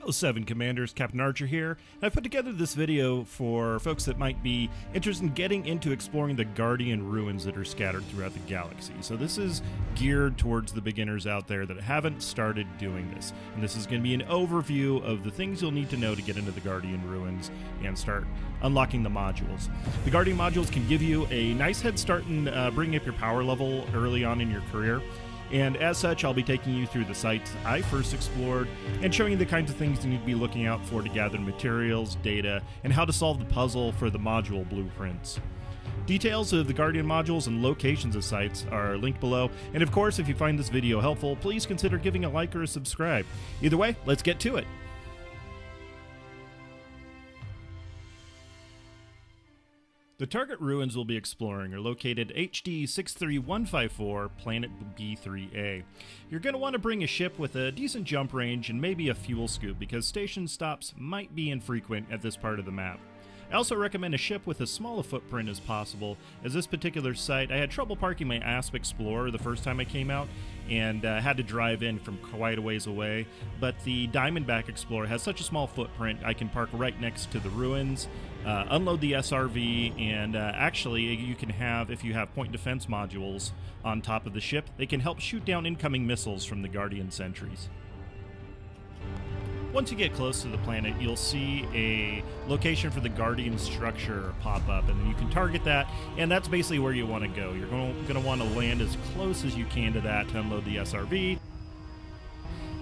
Hello 7 Commanders, Captain Archer here. I've put together this video for folks that might be interested in getting into exploring the Guardian ruins that are scattered throughout the galaxy. So this is geared towards the beginners out there that haven't started doing this. And this is going to be an overview of the things you'll need to know to get into the Guardian ruins and start unlocking the modules. The Guardian modules can give you a nice head start in bringing up your power level early on in your career. And as such, I'll be taking you through the sites I first explored and showing you the kinds of things you need to be looking out for to gather materials, data, and how to solve the puzzle for the module blueprints. Details of the Guardian modules and locations of sites are linked below, and of course, if you find this video helpful, please consider giving a like or a subscribe. Either way, let's get to it. The target ruins we'll be exploring are located HD 63154, Planet B3A. You're going to want to bring a ship with a decent jump range and maybe a fuel scoop because station stops might be infrequent at this part of the map. I also recommend a ship with as small a footprint as possible, as this particular site I had trouble parking my Asp Explorer the first time I came out and had to drive in from quite a ways away, but the Diamondback Explorer has such a small footprint I can park right next to the ruins, unload the SRV, and actually you can have, if you have point defense modules on top of the ship, they can help shoot down incoming missiles from the Guardian sentries. Once you get close to the planet, you'll see a location for the Guardian structure pop up, and you can target that, and that's basically where you want to go. You're going to want to land as close as you can to that to unload the SRV,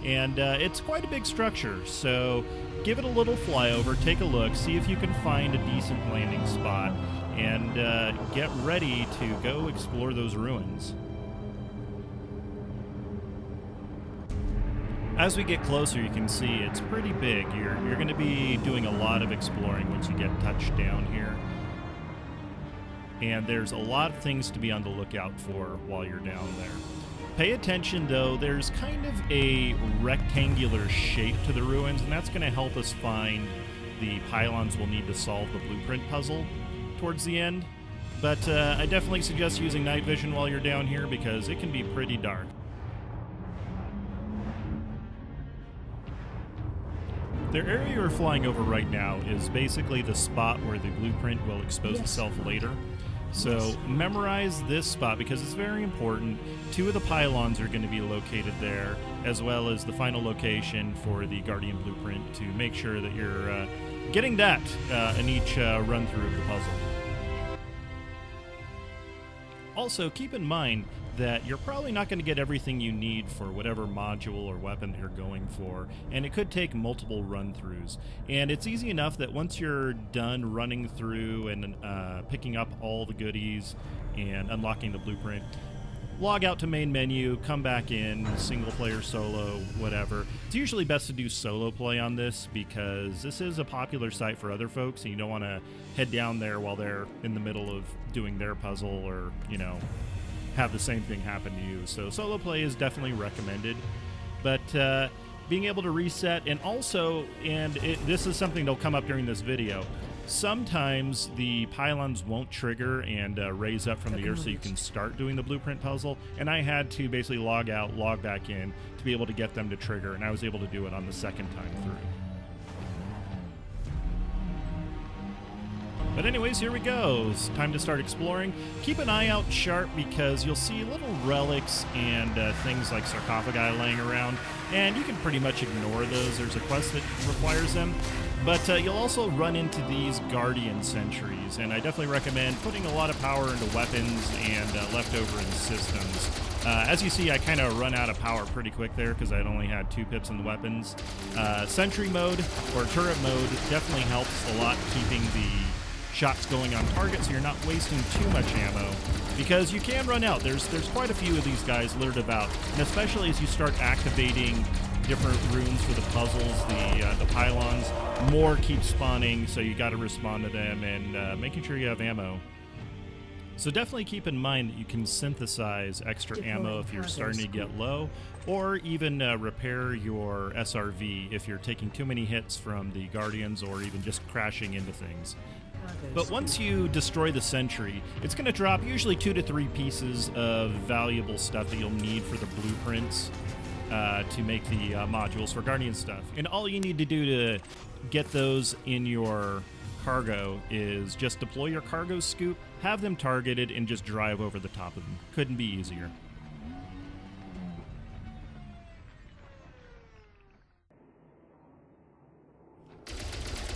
and it's quite a big structure, so give it a little flyover, take a look, see if you can find a decent landing spot, and get ready to go explore those ruins. As we get closer, you can see it's pretty big. You're going to be doing a lot of exploring once you get touched down here. And there's a lot of things to be on the lookout for while you're down there. Pay attention, though, there's kind of a rectangular shape to the ruins, and that's going to help us find the pylons we'll need to solve the blueprint puzzle towards the end. But I definitely suggest using night vision while you're down here because it can be pretty dark. The area you're flying over right now is basically the spot where the blueprint will expose itself later. So memorize this spot because it's very important. 2 of the pylons are going to be located there, as well as the final location for the Guardian blueprint to make sure that you're getting that in each run-through of the puzzle. Also, keep in mind that you're probably not going to get everything you need for whatever module or weapon that you're going for, and it could take multiple run-throughs. And it's easy enough that once you're done running through and picking up all the goodies and unlocking the blueprint, log out to main menu, come back in, single player, solo, whatever. It's usually best to do solo play on this because this is a popular site for other folks and you don't want to head down there while they're in the middle of doing their puzzle or, you know, have the same thing happen to you. So solo play is definitely recommended, but being able to reset, and also, this is something that'll come up during this video, sometimes the pylons won't trigger and raise up from the earth so you can start doing the blueprint puzzle, and I had to basically log out, log back in to be able to get them to trigger, and I was able to do it on the second time through. But anyways, here we go. It's time to start exploring. Keep an eye out sharp because you'll see little relics and things like sarcophagi laying around, and you can pretty much ignore those. There's a quest that requires them. But you'll also run into these Guardian sentries, and I definitely recommend putting a lot of power into weapons and leftover in systems. As you see, I kind of run out of power pretty quick there because I only had 2 pips in the weapons. Sentry mode or turret mode definitely helps a lot keeping the shots going on target so you're not wasting too much ammo because you can run out. There's quite a few of these guys littered about, and especially as you start activating different rooms for the puzzles, the pylons, more keep spawning, so you got to respond to them and making sure you have ammo. So definitely keep in mind that you can synthesize extra ammo if you're starting to get low, or even repair your SRV if you're taking too many hits from the Guardians or even just crashing into things. But once you destroy the sentry, it's going to drop usually 2 to 3 pieces of valuable stuff that you'll need for the blueprints. to make the modules for Guardian stuff. And all you need to do to get those in your cargo is just deploy your cargo scoop, have them targeted, and just drive over the top of them. Couldn't be easier.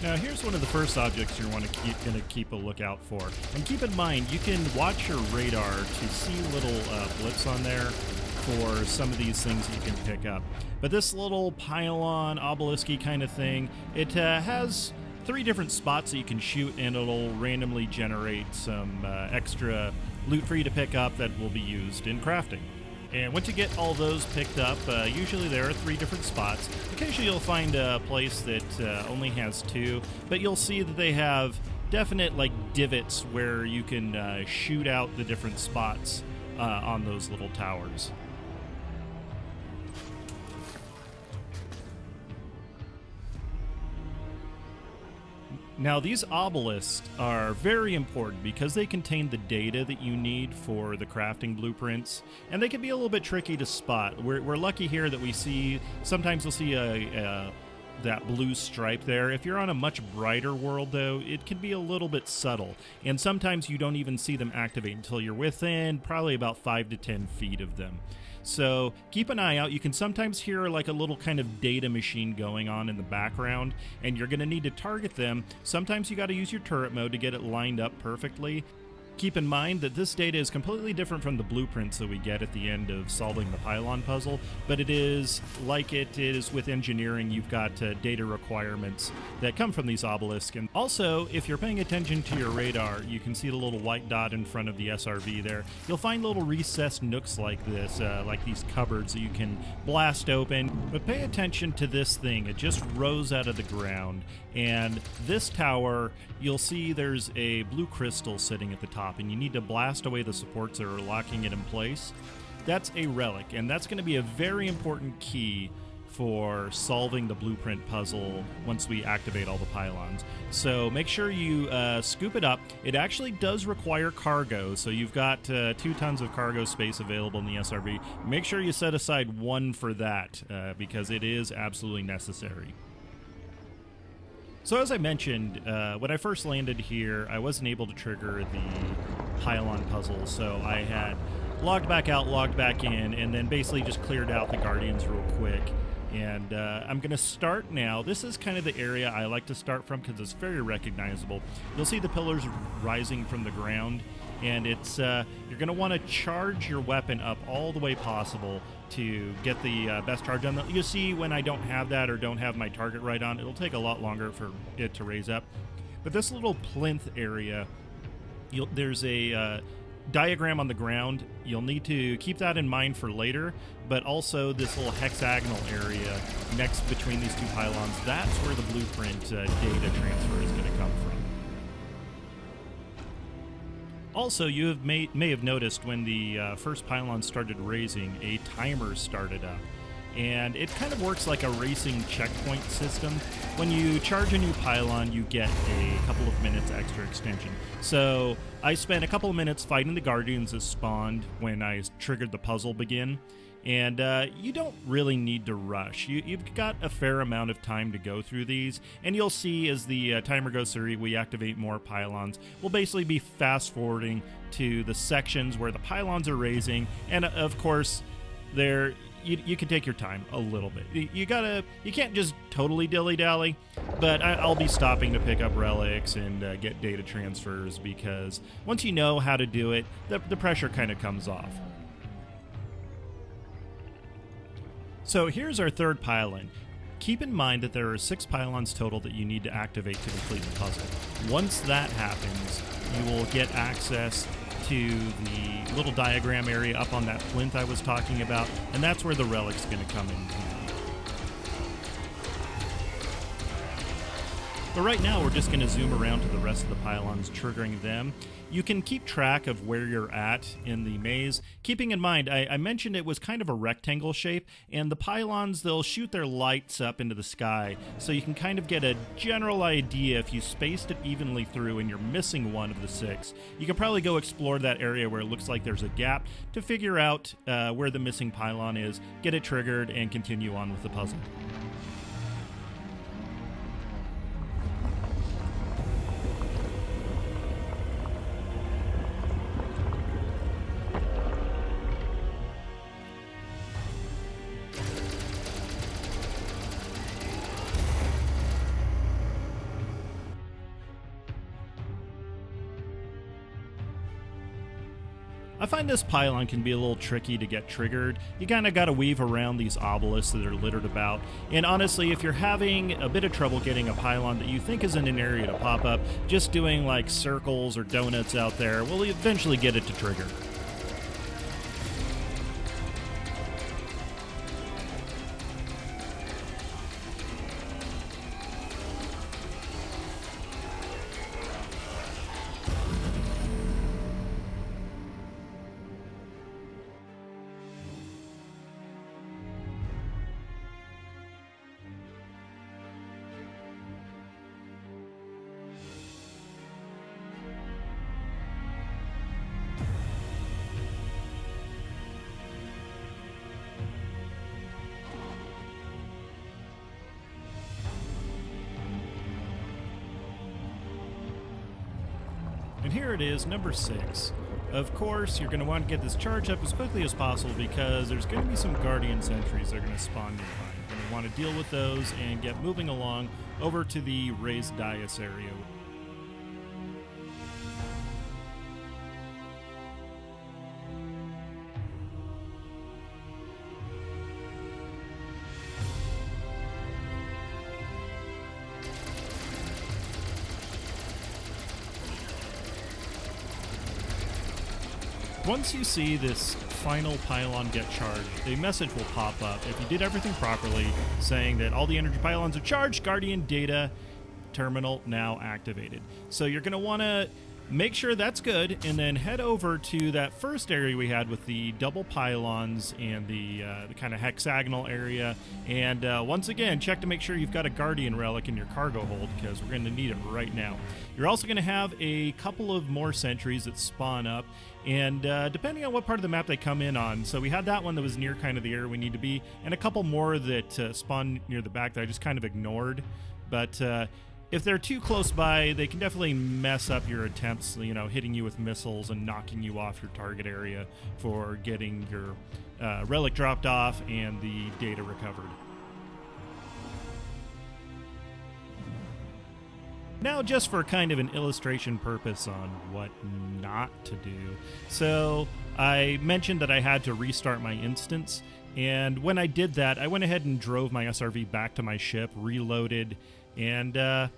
Now, here's one of the first objects you're going to keep a lookout for. And keep in mind, you can watch your radar to see little blips on there for some of these things that you can pick up. But this little pylon, obelisk-y kind of thing, it has 3 different spots that you can shoot, and it'll randomly generate some extra loot for you to pick up that will be used in crafting. And once you get all those picked up, usually there are 3 different spots. Occasionally you'll find a place that only has 2, but you'll see that they have definite like divots where you can shoot out the different spots on those little towers. Now, these obelisks are very important because they contain the data that you need for the crafting blueprints, and they can be a little bit tricky to spot. We're lucky here that we see, sometimes we'll see that blue stripe there. If you're on a much brighter world, though, it can be a little bit subtle, and sometimes you don't even see them activate until you're within probably about 5 to 10 feet of them. So keep an eye out. You can sometimes hear like a little kind of data machine going on in the background, and you're going to need to target them. Sometimes you got to use your turret mode to get it lined up perfectly. Keep in mind that this data is completely different from the blueprints that we get at the end of solving the pylon puzzle, but it is like it is with engineering. You've got data requirements that come from these obelisks. And also, if you're paying attention to your radar, you can see the little white dot in front of the SRV there. You'll find little recessed nooks like this, like these cupboards that you can blast open. But pay attention to this thing. It just rose out of the ground. And this tower, you'll see there's a blue crystal sitting at the top, and you need to blast away the supports that are locking it in place. That's a relic, and that's going to be a very important key for solving the blueprint puzzle once we activate all the pylons. So make sure you scoop it up. It actually does require cargo, so you've got 2 tons of cargo space available in the SRV. Make sure you set aside 1 for that, because it is absolutely necessary. So as I mentioned, when I first landed here, I wasn't able to trigger the pylon puzzle, so I had logged back out, logged back in, and then basically just cleared out the Guardians real quick. And I'm going to start now. This is kind of the area I like to start from because it's very recognizable. You'll see the pillars rising from the ground, and it's you're going to want to charge your weapon up all the way possible to get the best charge on. You'll see when I don't have that or don't have my target right on, it'll take a lot longer for it to raise up. But this little plinth area, there's a diagram on the ground. You'll need to keep that in mind for later, but also this little hexagonal area next between these 2 pylons, that's where the blueprint data transfer is going to come from. Also, you may have noticed when the first pylon started raising, a timer started up. And it kind of works like a racing checkpoint system. When you charge a new pylon, you get a couple of minutes extra extension. So I spent a couple of minutes fighting the Guardians that spawned when I triggered the puzzle begin. And you don't really need to rush. You've got a fair amount of time to go through these, and you'll see as the timer goes through, we activate more pylons. We'll basically be fast-forwarding to the sections where the pylons are raising, and of course, you can take your time a little bit. You can't just totally dilly-dally, but I'll be stopping to pick up relics and get data transfers, because once you know how to do it, the pressure kind of comes off. So here's our 3rd pylon. Keep in mind that there are 6 pylons total that you need to activate to complete the puzzle. Once that happens, you will get access to the little diagram area up on that plinth I was talking about, and that's where the relic's going to come in. But right now, we're just going to zoom around to the rest of the pylons, triggering them. You can keep track of where you're at in the maze. Keeping in mind, I mentioned it was kind of a rectangle shape, and the pylons, they'll shoot their lights up into the sky, so you can kind of get a general idea if you spaced it evenly through and you're missing one of the 6. You can probably go explore that area where it looks like there's a gap to figure out where the missing pylon is, get it triggered, and continue on with the puzzle. I find this pylon can be a little tricky to get triggered. You kind of got to weave around these obelisks that are littered about. And honestly, if you're having a bit of trouble getting a pylon that you think is in an area to pop up, just doing like circles or donuts out there will eventually get it to trigger. And here it is, number 6. Of course, you're going to want to get this charge up as quickly as possible because there's going to be some Guardian sentries that are going to spawn nearby. You're going to want to deal with those and get moving along over to the raised dais area. Once you see this final pylon get charged, a message will pop up if you did everything properly, saying that all the energy pylons are charged, Guardian data terminal now activated. So you're going to want to make sure that's good, and then head over to that first area we had with the double pylons and the kind of hexagonal area. And once again, check to make sure you've got a Guardian relic in your cargo hold, because we're going to need it right now. You're also going to have a couple of more sentries that spawn up, and depending on what part of the map they come in on. So we had that one that was near kind of the area we need to be, and a couple more that spawn near the back that I just kind of ignored. But if they're too close by, they can definitely mess up your attempts, you know, hitting you with missiles and knocking you off your target area for getting your relic dropped off and the data recovered. Now, just for kind of an illustration purpose on what not to do. So I mentioned that I had to restart my instance, and when I did that, I went ahead and drove my SRV back to my ship, reloaded, and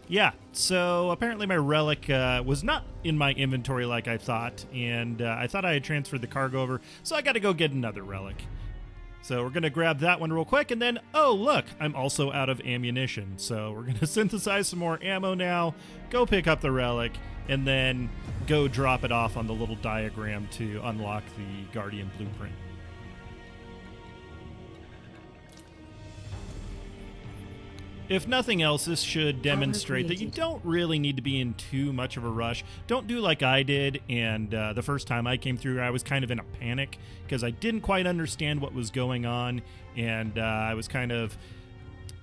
yeah, so apparently my relic was not in my inventory like I thought, and I thought I had transferred the cargo over, so I got to go get another relic. So we're going to grab that one real quick, and then, oh, look, I'm also out of ammunition. So we're going to synthesize some more ammo now, go pick up the relic, and then go drop it off on the little diagram to unlock the Guardian blueprint. If nothing else, this should demonstrate that you don't really need to be in too much of a rush. Don't do like I did, and the first time I came through, I was kind of in a panic because I didn't quite understand what was going on, and I was kind of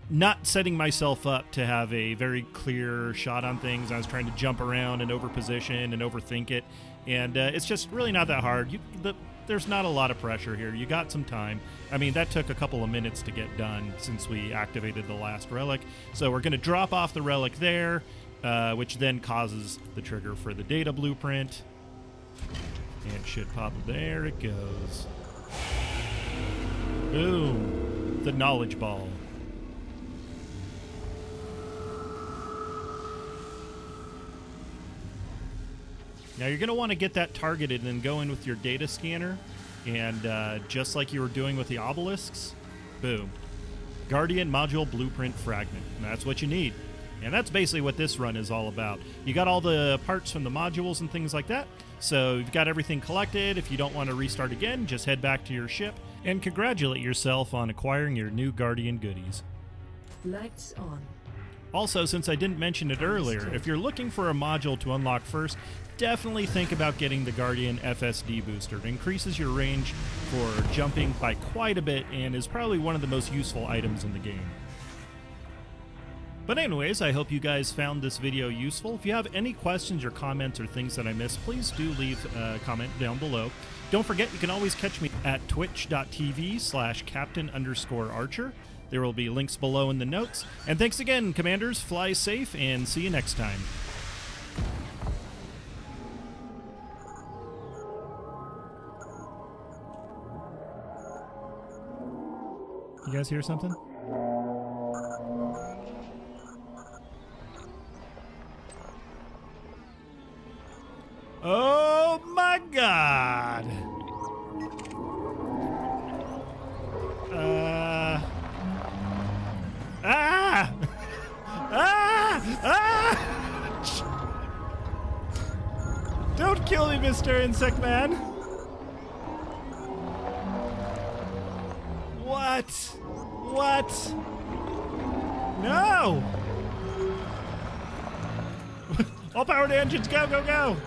not setting myself up to have a very clear shot on things. I was trying to jump around and overposition and overthink it, and it's just really not that hard. There's not a lot of pressure here. You got some time. I mean, that took a couple of minutes to get done since we activated the last relic. So we're going to drop off the relic there, which then causes the trigger for the data blueprint. And should pop. There it goes. Boom. The knowledge ball. Now you're going to want to get that targeted and then go in with your data scanner, and just like you were doing with the obelisks, boom. Guardian module blueprint fragment. And that's what you need. And that's basically what this run is all about. You got all the parts from the modules and things like that. So you've got everything collected. If you don't want to restart again, just head back to your ship and congratulate yourself on acquiring your new Guardian goodies. Lights on. Also, since I didn't mention it earlier, if you're looking for a module to unlock first, definitely think about getting the Guardian FSD booster. It increases your range for jumping by quite a bit and is probably one of the most useful items in the game. But anyways, I hope you guys found this video useful. If you have any questions or comments or things that I missed, please do leave a comment down below. Don't forget, you can always catch me at twitch.tv/captain_archer. There will be links below in the notes. And thanks again, Commanders. Fly safe, and see you next time. You guys hear something? Oh my God! Ah! Don't kill me, Mr. Insect Man! What? What? No! All power to engines, go, go, go!